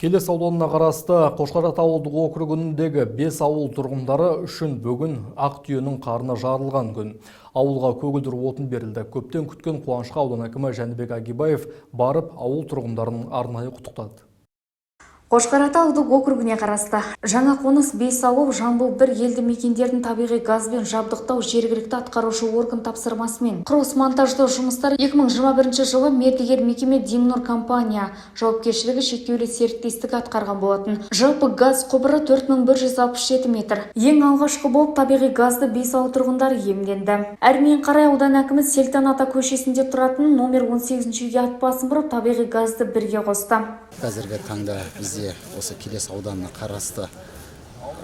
Келес ауданына қарасты Қошқарат ауылдық округіндегі 5 ауыл тұрғындары үшін бүгін ақ түйенің қарны жарылған күн. Ауылға көгілдір отын берілді. Көптен күткен қуанышқа аудан әкімі Жәнібек Агибаев барып ауыл тұрғындарын арнайы құттықтады. Қошқарат ауылдық округіне қарасты жаңа қоныс 5 ауыл Жамбыл 1 елді мекендердің табиғи газбен жабдықтау жергілікті атқарушы орган тапсырмасымен құрылыс монтаждау жұмыстары 2021 жылы мердігер мекеме Димнор компания жауапкершілігі шектеулі серіктестік атқарған болатын. Жалпы газ құбыры 4167 метр. Ең алғашқы болып табиғи газды 5 ауыл тұрғындары иемденді. Әрмен қарай аудан әкімі Селтан Ата көшесінде тұратын номер 18 үйге ат басын бұрып табиғи газды бірге қосты. Қазіргі таңда бізде осы Келес ауданына қарасты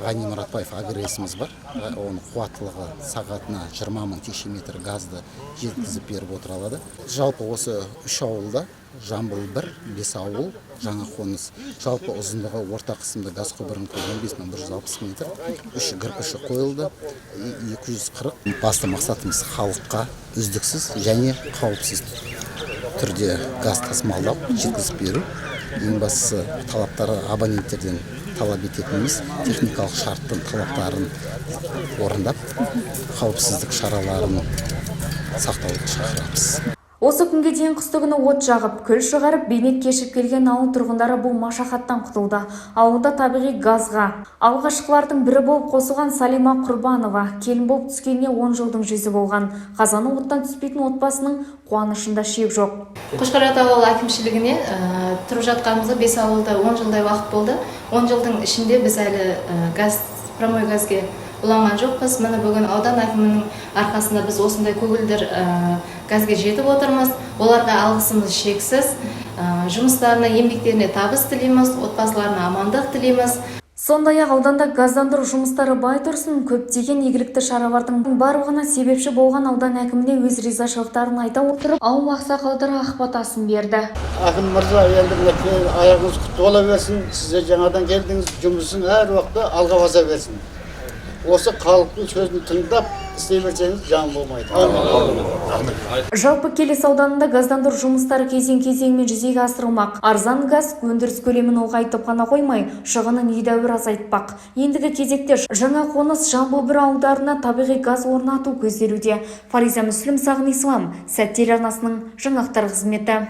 Ғани Мұратбаев агресіміз бар. Оның қуаттылығы сағатына 20 мың текше метр газды жеткізіп беріп отыра алады. Жалпы осы 3 ауылда Жамбыл 1, 5 ауыл, жаңа қоныс. Жалпы ұзындығы орта қысымды газ құбырының 15160 метр. 3 кірпіші қойылды. 240. Басты мақсатымыз халыққа үздіксіз және қауіпсіз түрде газ тасымалдау, жеткізіп беру. Ең бастысы талаптары абоненттерден талап ететініміз техникалық шарттың талаптарын орындап, қауіпсіздік шараларын сақтауды шақырамыз. Осы күнге дейін қыстыгүні от жағып, күл шығарып, бейнет кешіп келген ауыл тұрғындары бұл машақаттан құтылды. Ауылда табиғи газға алғашқылардың бірі болып қосылған Салима Құрбанова келін болып түскеніне 10 жылдың жүзі болған. Қазаны оттан түспейтін отбасының қуанышында шек жоқ. Қошқарат ауылы әкімшілігіне тұрып жатқанымызға 5 ауылда 10 жылдай уақыт болды. 10 жылдың ішінде біз әлі промой газге ұланған жоқпыз. Міне бүгін аудан әкімінің арқасында біз осындай көгілдір газге жетіп отырмыз. Оларға алғысымыз шексіз. Жұмыстарына, еңбектеріне табыс тілейміз, отбасыларына амандық тілейміз. Сондай-ақ ауданда газдандыру жұмыстары бай тұрсын, көптеген игілікті шаралардың барлығына себепші болған аудан әкіміне өз ризашылықтарын айта отырып, ауыл ақсақалдары ақ батасын берді. Әкім мырза, енді аяғыңыз құтты бола берсін. Сіздер жаңадан келдіңіз, жұмысын әр уақытта алға баса берсін. Осы халықтың сөзін тыңдап істей берсеңіз жан болмайды. Жалпы Келес ауданында газдандыру жұмыстары кезең-кезеңмен жүзеге асырылмақ. Арзан газ өндіріс көлемін ұлғайтып қана қоймай, шығынын едәуір азайтпақ. Ендігі кезекте жаңа қоныс Жамбыл 1 ауылдарына табиғи газ орнату көзделуде. Фариза Мүслім, Сағын Ислам, Сәттер арнасының жаңалықтар қызметі.